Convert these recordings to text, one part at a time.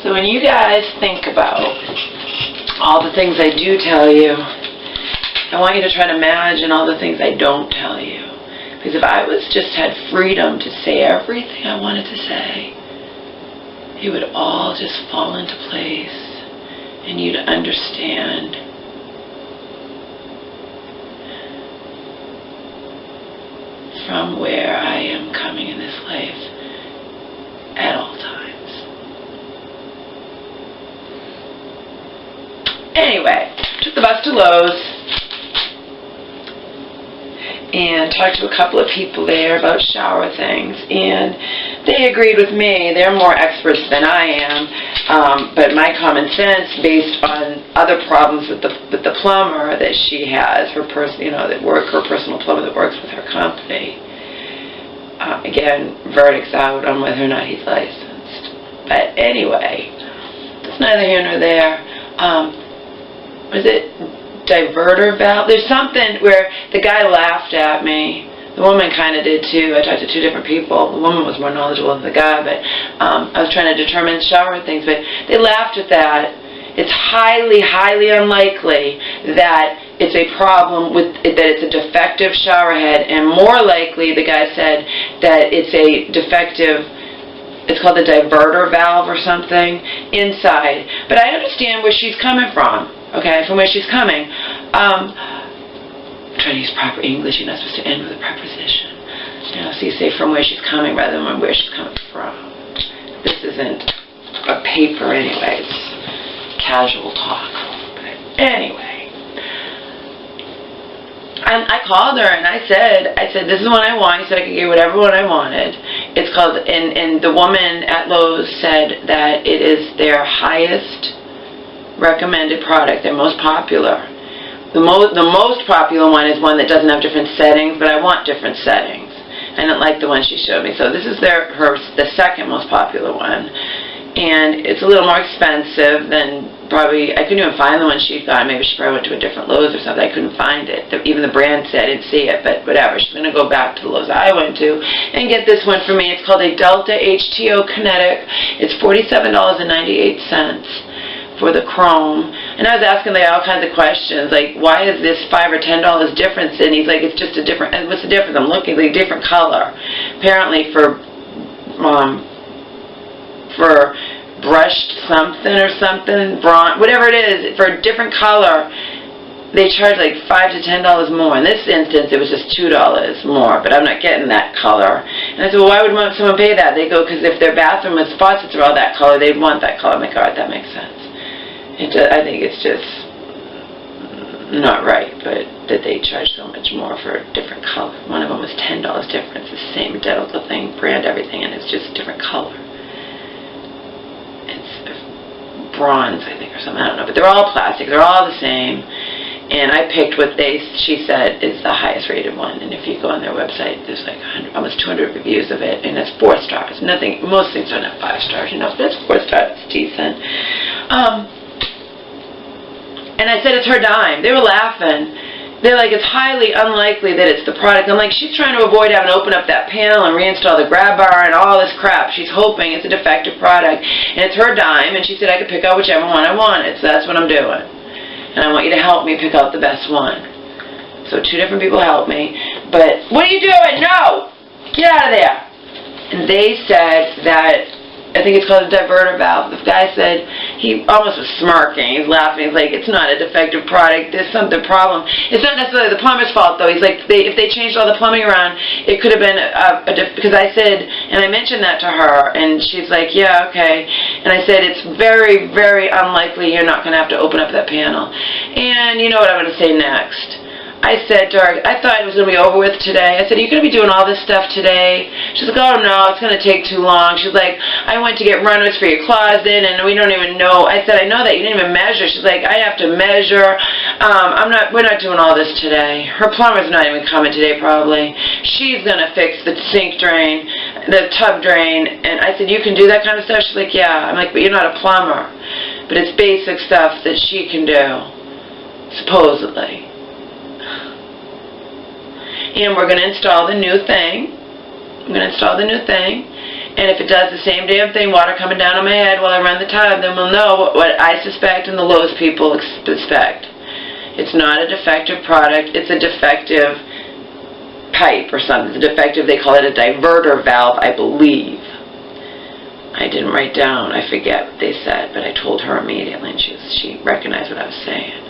So when you guys think about all the things I do tell you, I want you to try to imagine all the things I don't tell you. Because if I just had freedom to say everything I wanted to say, it would all just fall into place and you'd understand from where I am coming in this life at all times. Anyway, took the bus to Lowe's and talked to a couple of people there about shower things, and they agreed with me. They're more experts than I am, but my common sense, based on other problems with the plumber that she has, her personal plumber that works with her company. Again, verdict's out on whether or not he's licensed. But anyway, it's neither here nor there. Was it diverter valve? There's something where the guy laughed at me. The woman kind of did too. I talked to two different people. The woman was more knowledgeable than the guy, but I was trying to determine shower things, but they laughed at that. It's highly, highly unlikely that it's a problem with that it's a defective shower head, and more likely, the guy said, that it's a defective, it's called a diverter valve or something, inside. But I understand where she's coming from, okay, from where she's coming. I'm trying to use proper English. You're not supposed to end with a preposition. You know, so you say from where she's coming rather than where she's coming from. This isn't a paper anyway. It's casual talk. But anyway. And I called her and I said, this is what I want. He said I could get whatever one I wanted. It's called, and the woman at Lowe's said that it is their highest recommended product, their most popular. The most popular one is one that doesn't have different settings, but I want different settings. I didn't like the one she showed me. So this is the second most popular one. And it's a little more expensive than probably, I couldn't even find the one she got. Maybe she probably went to a different Lowe's or something. I couldn't find it. Even the brand said I didn't see it, but whatever. She's going to go back to the Lowe's I went to and get this one for me. It's called a Delta HTO Kinetic. It's $47.98 for the chrome. And I was asking all kinds of questions, like, why is this $5 or $10 difference? And he's like, it's just a different, what's the difference? I'm looking, like, different color. Apparently for brushed something or something, bronze, whatever it is, for a different color, they charge like $5 to $10 more. In this instance, it was just $2 more, but I'm not getting that color. And I said, well, why would someone pay that? They go, because if their bathroom faucets are all that color, they'd want that color. I'm like, all right, that makes sense. I think it's just not right, but that they charge so much more for a different color. One of them was $10 difference, the same identical thing, brand, everything, and it's just a different color. It's bronze, I think, or something, I don't know, but they're all plastic, they're all the same, and I picked what she said is the highest rated one, and if you go on their website, there's like almost 200 reviews of it, and it's 4 stars. Nothing, most things don't have 5 stars, you know, but it's 4 stars, it's decent. And I said, it's her dime. They were laughing. They're like, it's highly unlikely that it's the product. I'm like, she's trying to avoid having to open up that panel and reinstall the grab bar and all this crap. She's hoping it's a defective product. And it's her dime, and she said I could pick out whichever one I wanted. So that's what I'm doing. And I want you to help me pick out the best one. So 2 different people helped me. But, what are you doing? No! Get out of there! And they said that, I think it's called a diverter valve. The guy said, he almost was smirking, he's laughing, he's like, it's not a defective product, there's something problem. It's not necessarily the plumber's fault though. He's like, if they changed all the plumbing around, it could have been because I said, and I mentioned that to her, and she's like, yeah, okay. And I said, it's very, very unlikely you're not going to have to open up that panel. And you know what I'm going to say next. I said to her, I thought it was going to be over with today. I said, are you going to be doing all this stuff today? She's like, oh no, it's going to take too long. She's like, I went to get runners for your closet and we don't even know. I said, I know that. You didn't even measure. She's like, I have to measure. We're not doing all this today. Her plumber's not even coming today probably. She's going to fix the sink drain, the tub drain. And I said, you can do that kind of stuff? She's like, yeah. I'm like, but you're not a plumber. But it's basic stuff that she can do, supposedly. And we're going to install the new thing. I'm going to install the new thing. And if it does the same damn thing, water coming down on my head while I run the tub, then we'll know what I suspect and the Lowe's people suspect. It's not a defective product. It's a defective pipe or something. It's a defective, they call it a diverter valve, I believe. I didn't write down. I forget what they said, but I told her immediately, and she recognized what I was saying.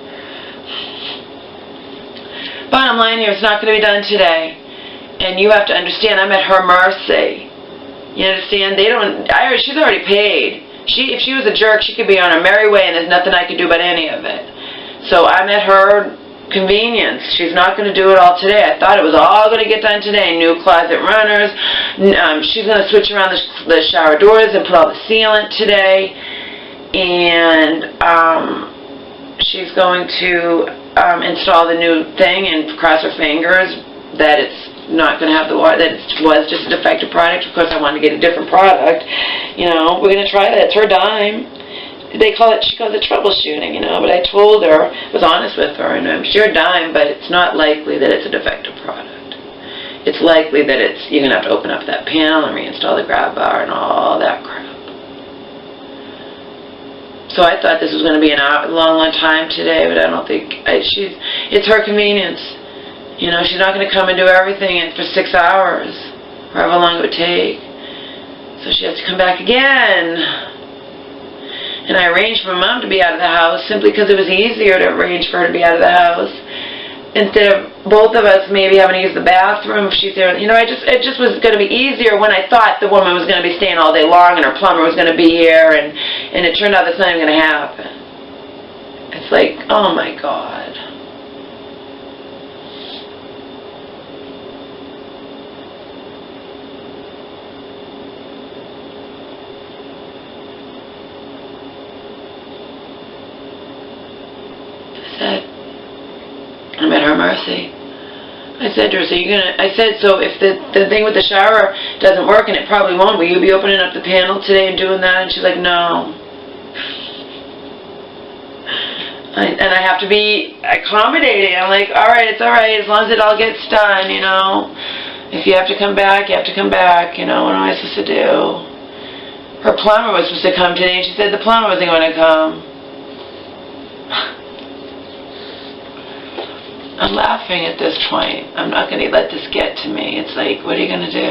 Bottom line here, it's not going to be done today. And you have to understand, I'm at her mercy. You understand? She's already paid. If she was a jerk, she could be on her merry way, and there's nothing I could do about any of it. So I'm at her convenience. She's not going to do it all today. I thought it was all going to get done today. New closet runners. She's going to switch around the shower doors and put all the sealant today. And she's going to install the new thing and cross her fingers that it's not going to have the water, that it was just a defective product. Of course, I wanted to get a different product. You know, we're going to try that. It's her dime. She calls it troubleshooting, you know, but I told her, was honest with her, and I'm sure dime, but it's not likely that it's a defective product. It's likely that you're going to have to open up that panel and reinstall the grab bar and all that crap. So I thought this was going to be a long time today, but I don't think, it's her convenience. You know, she's not going to come and do everything for 6 hours, however long it would take. So she has to come back again. And I arranged for my mom to be out of the house simply because it was easier to arrange for her to be out of the house instead of both of us maybe having to use the bathroom if she's there. You know, it just was going to be easier when I thought the woman was going to be staying all day long and her plumber was going to be here, and it turned out that's not even going to happen. It's like, oh my God. I'm at her mercy. I said to her, so if the thing with the shower doesn't work, and it probably won't, will you be opening up the panel today and doing that? And she's like, no. And I have to be accommodating. I'm like, all right, it's all right, as long as it all gets done, you know. If you have to come back, you have to come back, you know, what am I supposed to do? Her plumber was supposed to come today, and she said the plumber wasn't going to come. I'm laughing at this point. I'm not going to let this get to me. It's like, what are you going to do?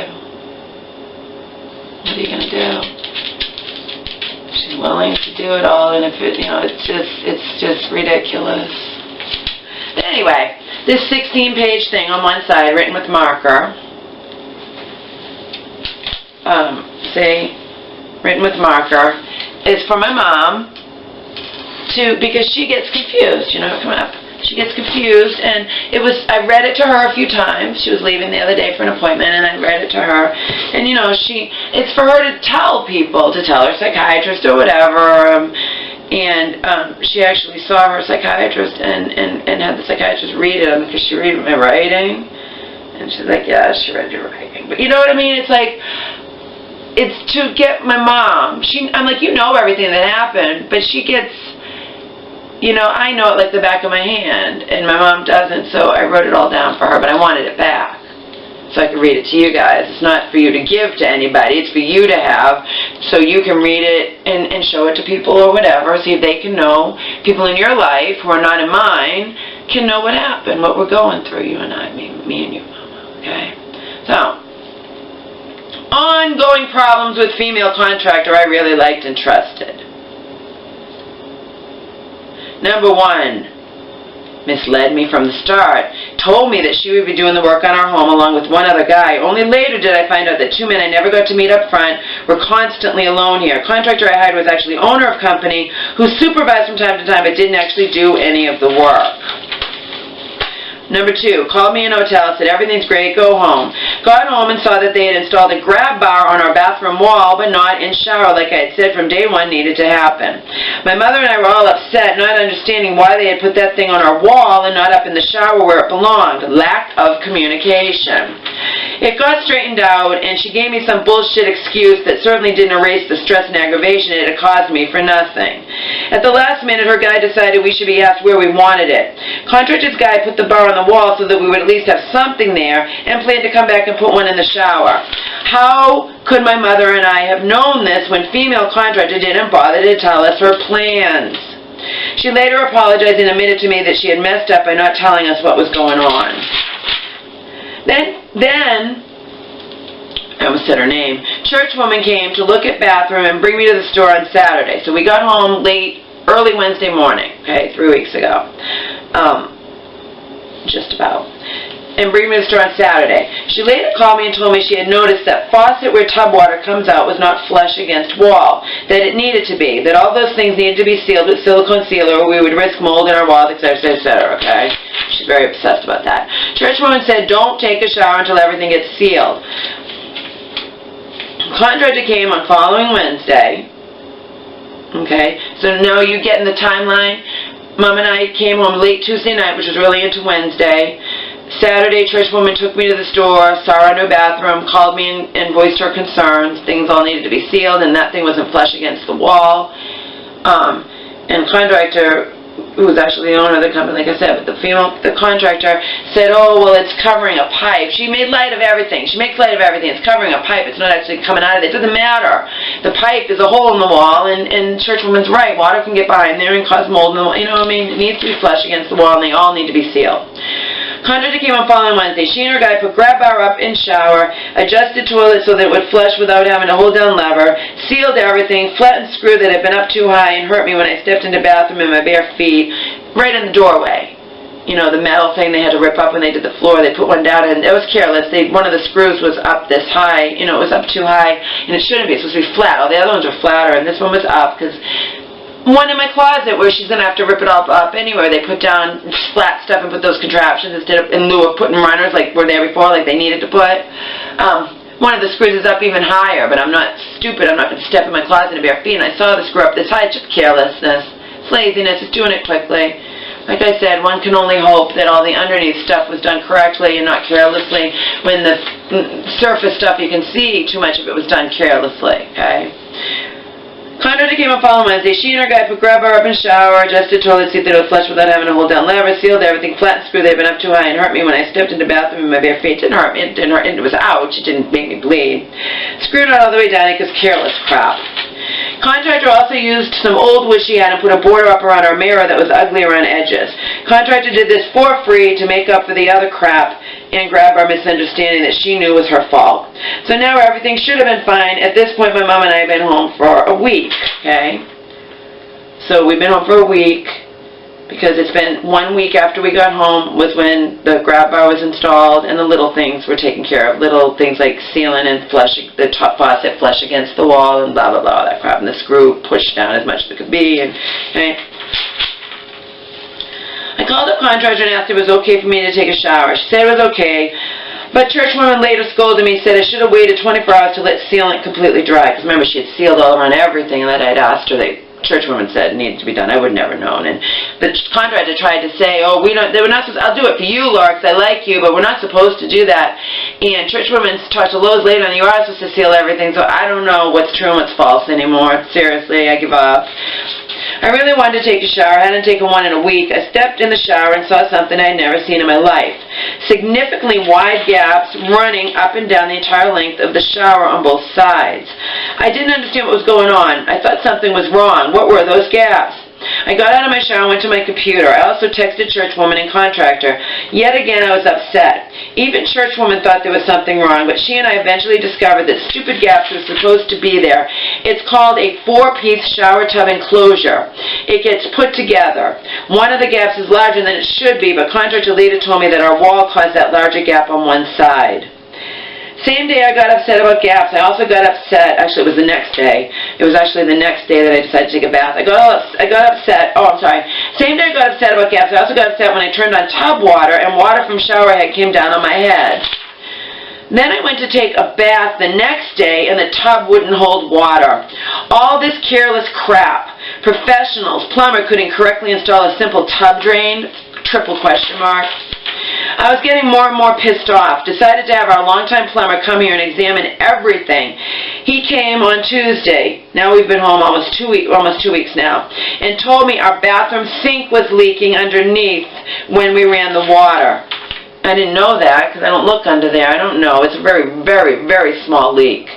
What are you going to do? She's willing to do it all, and if it, you know, it's just ridiculous. But anyway, this 16-page thing on one side, written with marker. Written with marker, is for my mom because she gets confused. You know, come up. She gets confused, and I read it to her a few times. She was leaving the other day for an appointment, and I read it to her. And, you know, it's for her to tell people, to tell her psychiatrist or whatever. And she actually saw her psychiatrist and had the psychiatrist read it because she read my writing. And she's like, yeah, she read your writing. But you know what I mean? It's like, it's to get my mom. I'm like, you know everything that happened, but she gets... You know, I know it like the back of my hand, and my mom doesn't, so I wrote it all down for her, but I wanted it back so I could read it to you guys. It's not for you to give to anybody. It's for you to have so you can read it and show it to people or whatever, see if they can know. People in your life who are not in mine can know what happened, what we're going through, you and I, me and you, Mama, okay? So, ongoing problems with female contractor I really liked and trusted. Number 1, misled me from the start. Told me that she would be doing the work on our home along with one other guy. Only later did I find out that 2 men I never got to meet up front were constantly alone here. Contractor I hired was actually owner of company who supervised from time to time but didn't actually do any of the work. Number 2, called me in a hotel, said everything's great, go home. Got home and saw that they had installed a grab bar on our bathroom wall, but not in shower, like I had said from day one needed to happen. My mother and I were all upset, not understanding why they had put that thing on our wall and not up in the shower where it belonged. Lack of communication. It got straightened out, and she gave me some bullshit excuse that certainly didn't erase the stress and aggravation it had caused me for nothing. At the last minute, her guy decided we should be asked where we wanted it. Contractor's guy put the bar on the wall so that we would at least have something there and planned to come back and put one in the shower. How could my mother and I have known this when female contractor didn't bother to tell us her plans? She later apologized and admitted to me that she had messed up by not telling us what was going on. Then I almost said her name. Church woman came to look at bathroom and bring me to the store on Saturday. So we got home early Wednesday morning, okay, 3 weeks ago. Just about. And bring me to the store on Saturday. She later called me and told me she had noticed that faucet where tub water comes out was not flush against wall, that it needed to be, that all those things needed to be sealed with silicone sealer or we would risk mold in our walls, etc., etc., okay? She's very obsessed about that. Church woman said, don't take a shower until everything gets sealed. Contractor came on following Wednesday. Okay, so now you get in the timeline. Mom and I came home late Tuesday night, which was really into Wednesday. Saturday, church woman took me to the store, saw our new bathroom, called me and voiced her concerns. Things all needed to be sealed, and that thing wasn't flush against the wall. And contractor, who was actually the owner of the company, like I said, but the contractor said, oh, well, it's covering a pipe. She made light of everything. She makes light of everything. It's covering a pipe. It's not actually coming out of it. It doesn't matter. The pipe is a hole in the wall, and churchwoman's right. Water can get behind there and cause mold in the wall. You know what I mean? It needs to be flush against the wall, and they all need to be sealed. Contractor came on following Wednesday. She and her guy put grab bar up in shower, adjusted toilet so that it would flush without having to hold down lever, sealed everything, flattened screw that had been up too high and hurt me when I stepped into the bathroom in my bare feet, right in the doorway. You know, the metal thing they had to rip up when they did the floor. They put one down, and it was careless. One of the screws was up this high. You know, it was up too high, and it shouldn't be. It's supposed to be flat. All the other ones were flatter, and this one was up because one in my closet where she's going to have to rip it all up anyway. They put down flat stuff and put those contraptions instead of, in lieu of putting runners like were there before, like they needed to put. One of the screws is up even higher, but I'm not stupid. I'm not going to step in my closet in bare feet, and I saw the screw up this high. It's just carelessness. It's laziness. It's doing it quickly. Like I said, one can only hope that all the underneath stuff was done correctly and not carelessly. When the surface stuff you can see, too much of it was done carelessly, okay? Contractor came on following Wednesday. She and her guy put grab bar up in shower, adjusted toilet seat that it would flush without having to hold down lever, sealed everything, flat screw that had been up too high and hurt me when I stepped into the bathroom in my bare feet. It didn't hurt me. It didn't hurt. It was ouch. It didn't make me bleed. Screwed it all the way down because careless crap. Contractor also used some old wood she had and put a border up around our mirror that was ugly around edges. Contractor did this for free to make up for the other crap and grab our misunderstanding that she knew was her fault. So now everything should have been fine. At this point, my mom and I have been home for a week, okay? So we've been home for a week because it's been 1 week after we got home was when the grab bar was installed and the little things were taken care of. Little things like sealing and flushing the top faucet flush against the wall and blah, blah, blah, that crap. And the screw pushed down as much as it could be. And okay. I called up contractor and asked if it was okay for me to take a shower. She said it was okay, but church woman later scolded me and said I should have waited 24 hours to let sealant completely dry. Because remember, she had sealed all around everything that I'd asked her. Church woman said it needed to be done. I would never known. And the contractor tried to say, oh, they were not supposed, I'll do it for you, Laura, because I like you, but we're not supposed to do that. And church woman talked to Lowe's later, and you are supposed to seal everything, so I don't know what's true and what's false anymore. Seriously, I give up. I really wanted to take a shower. I hadn't taken one in a week. I stepped in the shower and saw something I'd never seen in my life. Significantly wide gaps running up and down the entire length of the shower on both sides. I didn't understand what was going on. I thought something was wrong. What were those gaps? I got out of my shower and went to my computer. I also texted churchwoman and contractor. Yet again, I was upset. Even churchwoman thought there was something wrong, but she and I eventually discovered that stupid gaps were supposed to be there. It's called a 4-piece shower tub enclosure. It gets put together. One of the gaps is larger than it should be, but contractor later told me that our wall caused that larger gap on one side. Same day I got upset about gaps. I also got upset, actually it was the next day. It was actually the next day that I decided to take a bath. I got upset, Same day I got upset about gaps. I also got upset when I turned on tub water and water from shower head came down on my head. Then I went to take a bath the next day and the tub wouldn't hold water. All this careless crap. Professionals, plumber couldn't correctly install a simple tub drain, triple question mark. I was getting more and more pissed off. Decided to have our longtime plumber come here and examine everything. He came on Tuesday. Now we've been home almost 2 weeks now, and told me our bathroom sink was leaking underneath when we ran the water. I didn't know that because I don't look under there. I don't know. It's a very, very, very small leak.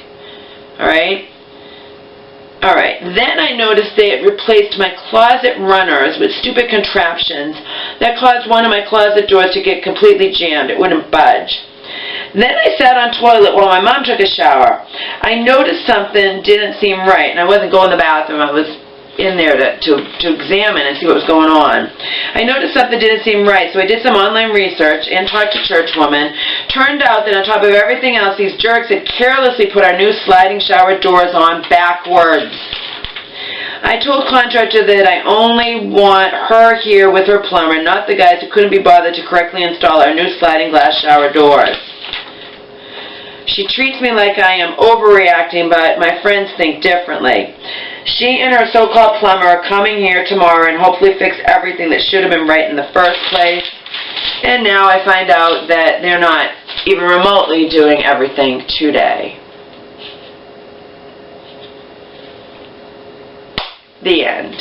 Alright? Alright, then I noticed they had replaced my closet runners with stupid contraptions that caused one of my closet doors to get completely jammed. It wouldn't budge. Then I sat on toilet while my mom took a shower. I noticed something didn't seem right, and I wasn't going to the bathroom. I was in there to examine and see what was going on. I noticed something didn't seem right, so I did some online research and talked to church women. Turned out that on top of everything else, these jerks had carelessly put our new sliding shower doors on backwards. I told contractor that I only want her here with her plumber, not the guys who couldn't be bothered to correctly install our new sliding glass shower doors. She treats me like I am overreacting, but my friends think differently. She and her so-called plumber are coming here tomorrow and hopefully fix everything that should have been right in the first place. And now I find out that they're not even remotely doing everything today. The end.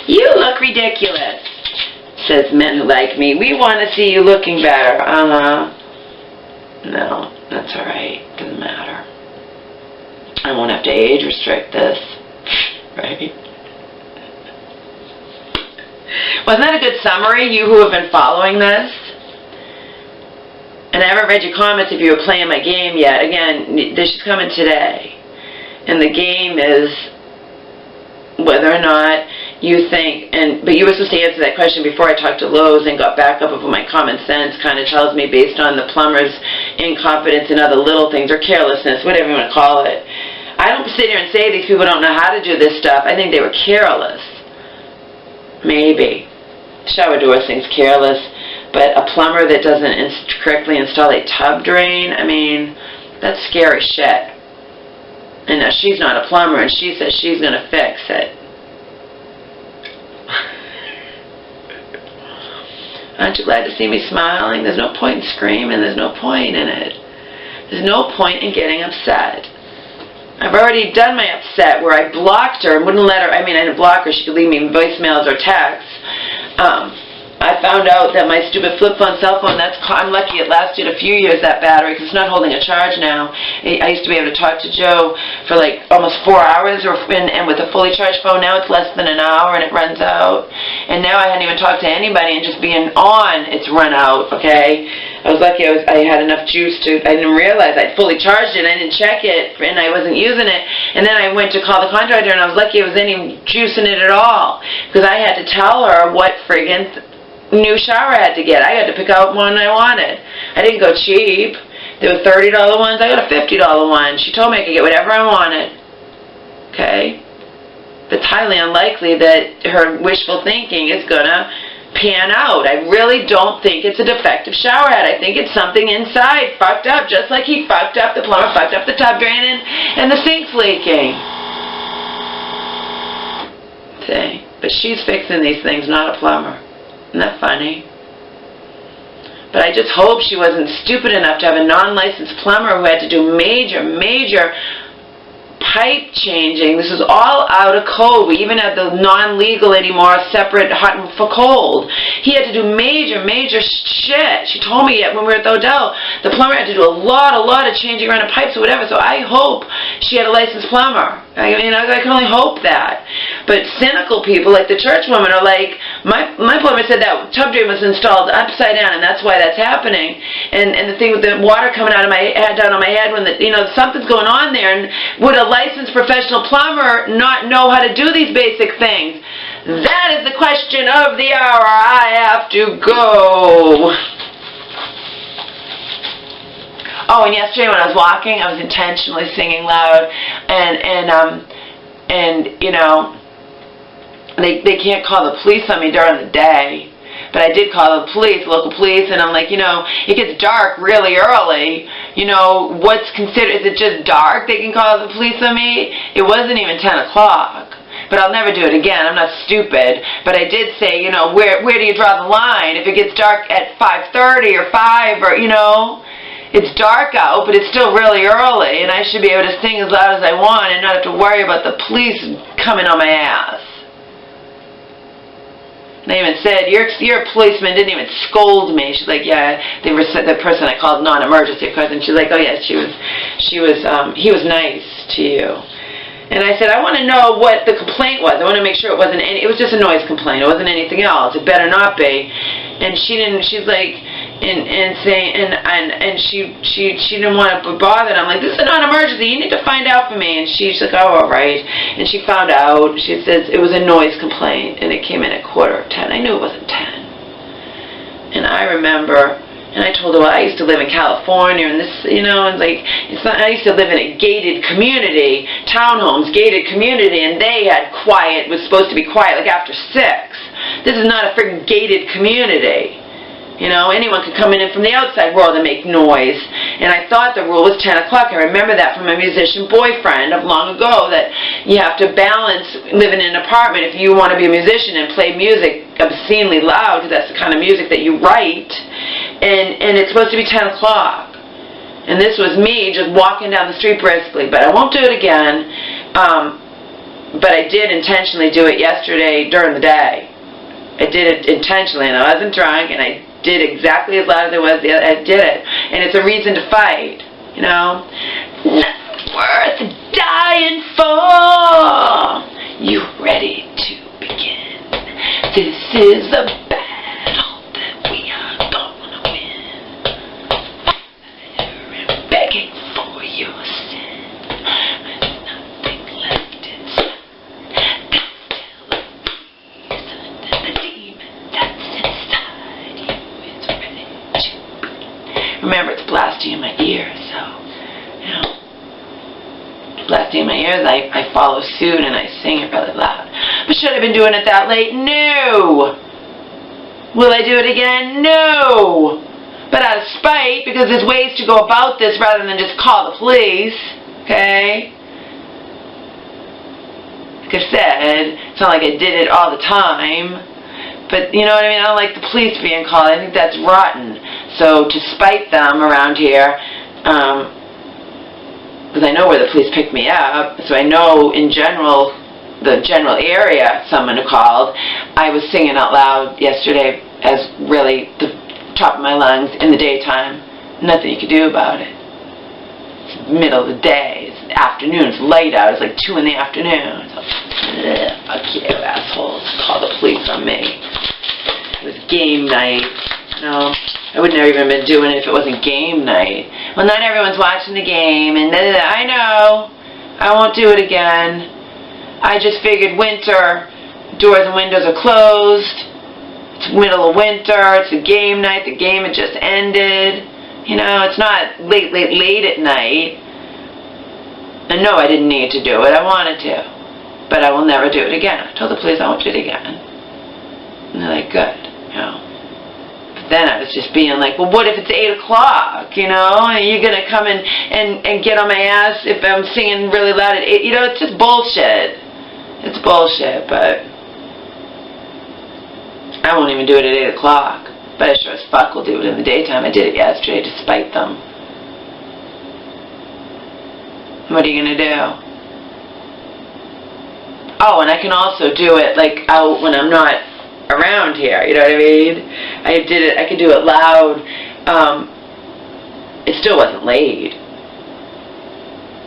You look ridiculous, says men who like me. We want to see you looking better. No, that's alright. Doesn't matter. I won't have to age restrict this. Right? Wasn't that a good summary, you who have been following this? And I haven't read your comments if you were playing my game yet. Again, this is coming today. And the game is whether or not you think, but you were supposed to answer that question before I talked to Lowe's and got back up with my common sense kind of tells me based on the plumber's incompetence and other little things, or carelessness, whatever you want to call it. I don't sit here and say these people don't know how to do this stuff. I think they were careless. Maybe. Shower door thing's careless, but a plumber that doesn't correctly install a tub drain, I mean, that's scary shit. And now she's not a plumber, and she says she's going to fix it. Aren't you glad to see me smiling? There's no point in screaming. There's no point in it. There's no point in getting upset. I've already done my upset where I blocked her and wouldn't let her, I didn't block her, she could leave me voicemails or texts. I found out that my stupid flip phone cell phone, I'm lucky it lasted a few years, that battery, because it's not holding a charge now. I used to be able to talk to Joe for like almost 4 hours, and with a fully charged phone now it's less than an hour and it runs out. And now I hadn't even talked to anybody, and just being on, it's run out, okay? I was lucky I had enough juice I didn't realize I'd fully charged it, I didn't check it, and I wasn't using it. And then I went to call the contractor, and I was lucky it was any juice in it at all, because I had to tell her what friggin' new shower I had to get. I had to pick out one I wanted. I didn't go cheap. There were $30 ones. I got a $50 one. She told me I could get whatever I wanted. Okay? But it's highly unlikely that her wishful thinking is going to pan out. I really don't think it's a defective shower head. I think it's something inside fucked up, just like he fucked up, the plumber fucked up the tub drain and the sink's leaking. See? But she's fixing these things, not a plumber. Isn't that funny? But I just hope she wasn't stupid enough to have a non-licensed plumber who had to do major pipe changing. This is all out of code. We even have the non-legal anymore, separate hot and for cold. He had to do major shit. She told me when we were at the hotel, the plumber had to do a lot of changing around of pipes or whatever, so I hope she had a licensed plumber. I can only hope that. But cynical people like the church woman are like, my plumber said that tub drain was installed upside down, and that's why that's happening. And the thing with the water coming out of my head, down on my head, when something's going on there, and would a licensed professional plumber not know how to do these basic things? That is the question of the hour. I have to go. Oh, and yesterday when I was walking, I was intentionally singing loud, and they can't call the police on me during the day. But I did call the police, local police, and I'm like, it gets dark really early. What's considered, is it just dark they can call the police on me? It wasn't even 10 o'clock. But I'll never do it again. I'm not stupid. But I did say, where do you draw the line? If it gets dark at 5:30 or 5 or, it's dark out, but it's still really early, and I should be able to sing as loud as I want and not have to worry about the police coming on my ass. And I even said, your policeman didn't even scold me. She's like, yeah, the person I called non-emergency, of course, and she's like, oh yes, he was nice to you. And I said, I want to know what the complaint was. I want to make sure it wasn't it was just a noise complaint. It wasn't anything else. It better not be. And she didn't. She's like, and she didn't want to be bothered. I'm like, this is a non-emergency. You need to find out for me. And she's like, oh, all right. And she found out. She says it was a noise complaint, and it came in at 9:45. I knew it wasn't 10. And I remember. And I told her, well, I used to live in California, and this, and like, I used to live in a gated community, townhomes, gated community, and they had quiet, was supposed to be quiet, like after 6. This is not a freaking gated community. Anyone could come in from the outside world and make noise. And I thought the rule was 10 o'clock. I remember that from my musician boyfriend of long ago, that you have to balance living in an apartment if you want to be a musician and play music obscenely loud, because that's the kind of music that you write. And it's supposed to be 10 o'clock. And this was me just walking down the street briskly. But I won't do it again. But I did intentionally do it yesterday during the day. I did it intentionally, and I wasn't drunk, and I did exactly as loud as I was. I did it. And it's a reason to fight, Not worth dying for. You ready to begin? This is the battle that we are gonna win. Fire and begging for your sin. There's nothing left inside. Gotta tell the beast that the demon that's inside you is ready to begin. Remember, it's blasting in my ears, so, blasting in my ears, I follow suit and I sing it really loud. But should I have been doing it that late? No! Will I do it again? No! But out of spite, because there's ways to go about this rather than just call the police, okay? Like I said, it's not like I did it all the time. But, you know what I mean? I don't like the police being called. I think that's rotten. So to spite them around here, because I know where the police picked me up, so I know in general, the general area someone who called. I was singing out loud yesterday as really the top of my lungs in the daytime. Nothing you could do about it. It's the middle of the day. It's the afternoon. It's light out. It's like 2 in the afternoon. So, fuck you, assholes. Call the police on me. It was game night. I would never even been doing it if it wasn't game night. Well, not everyone's watching the game, and I know. I won't do it again. I just figured winter, doors and windows are closed. It's middle of winter. It's a game night. The game had just ended. It's not late at night. And no, I didn't need to do it. I wanted to. But I will never do it again. I told the police I won't do it again. And they're like, good, But then I was just being like, well, what if it's 8 o'clock, Are you going to come and get on my ass if I'm singing really loud at 8? It's just bullshit. It's bullshit, but I won't even do it at 8 o'clock. But I sure as fuck will do it in the daytime. I did it yesterday to spite them. What are you going to do? Oh, and I can also do it, like, out when I'm not around here, you know what I mean? I could do it loud. It still wasn't late.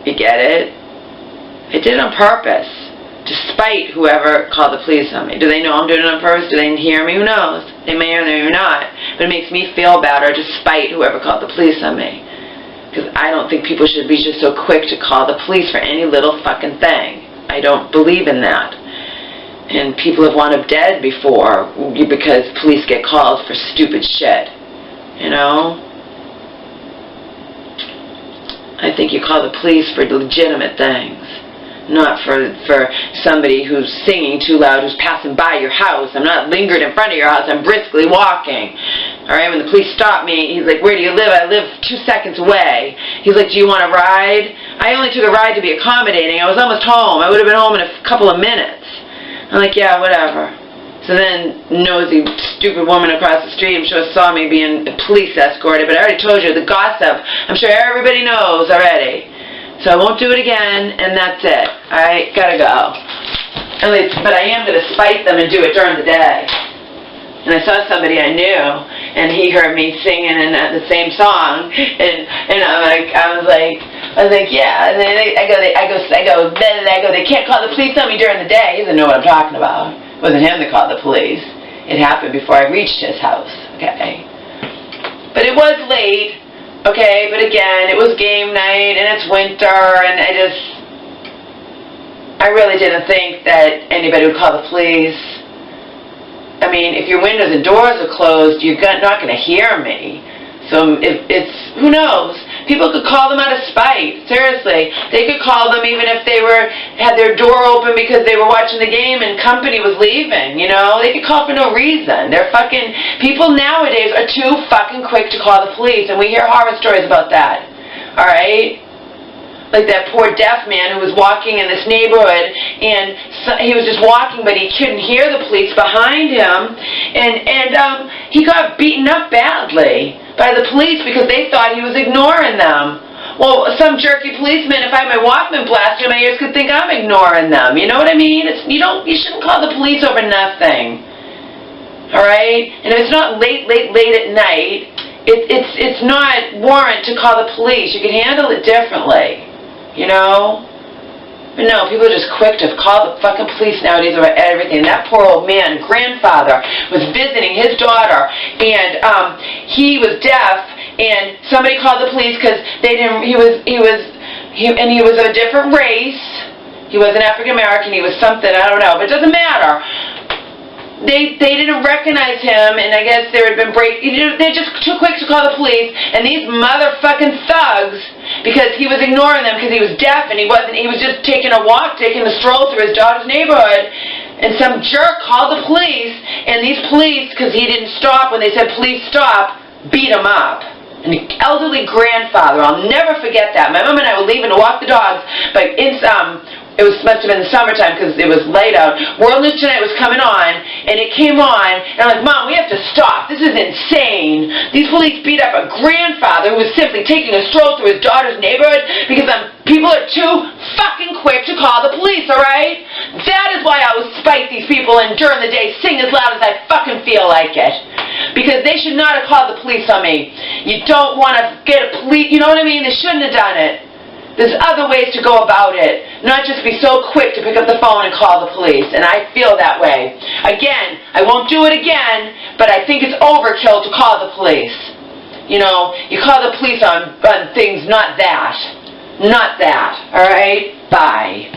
You get it? I did it on purpose. To spite whoever called the police on me. Do they know I'm doing it on purpose? Do they hear me? Who knows? They may or they may not. But it makes me feel better to spite whoever called the police on me. Because I don't think people should be just so quick to call the police for any little fucking thing. I don't believe in that. And people have wound up dead before because police get called for stupid shit. I think you call the police for legitimate things. Not for somebody who's singing too loud, who's passing by your house. I'm not lingered in front of your house. I'm briskly walking. Alright, when the police stop me, he's like, where do you live? I live 2 seconds away. He's like, do you want a ride? I only took a ride to be accommodating. I was almost home. I would have been home in a couple of minutes. I'm like, yeah, whatever. So then, nosy, stupid woman across the street, I'm sure saw me being police escorted, but I already told you, the gossip, I'm sure everybody knows already. So I won't do it again, and that's it. Alright, gotta go. At least, but I am going to spite them and do it during the day. and I saw somebody I knew, and he heard me singing the same song, and I was like, yeah. And then I go, they can't call the police on me during the day. He doesn't know what I'm talking about. It wasn't him that called the police. It happened before I reached his house. Okay, but it was late. Okay, but again, it was game night, and it's winter, and I really didn't think that anybody would call the police. I mean, if your windows and doors are closed, you're not going to hear me. So who knows? People could call them out of spite. Seriously, they could call them even if they had their door open because they were watching the game and company was leaving. You know, they could call for no reason. People nowadays are too fucking quick to call the police, and we hear horror stories about that. All right. Like that poor deaf man who was walking in this neighborhood, and he was just walking, but he couldn't hear the police behind him, and he got beaten up badly by the police because they thought he was ignoring them. Well, some jerky policeman, if I had my Walkman blasted in my ears, could think I'm ignoring them. You know what I mean? You shouldn't call the police over nothing. All right? And if it's not late at night, it's not warrant to call the police. You can handle it differently. You know? But no, people are just quick to call the fucking police nowadays over everything. That poor old man, grandfather, was visiting his daughter, and he was deaf, and somebody called the police because he was of a different race. He wasn't African American. He was something, I don't know, but it doesn't matter. They didn't recognize him, and I guess there had been they're just too quick to call the police, and these motherfucking thugs, because he was ignoring them because he was deaf and he was just taking a stroll through his daughter's neighborhood, and some jerk called the police, and these police, because he didn't stop when they said police stop, beat him up. An elderly grandfather, I'll never forget that. My mom and I were leaving to walk the dogs, but must have been the summertime because it was light out. World News Tonight was coming on, and it came on, and I'm like, Mom, we have to stop. This is insane. These police beat up a grandfather who was simply taking a stroll through his daughter's neighborhood because people are too fucking quick to call the police, all right? That is why I will spite these people and during the day sing as loud as I fucking feel like it. Because they should not have called the police on me. You don't want to get a police, you know what I mean? They shouldn't have done it. There's other ways to go about it, not just be so quick to pick up the phone and call the police, and I feel that way. Again, I won't do it again, but I think it's overkill to call the police. You know, you call the police on things, not that. Not that, all right? Bye.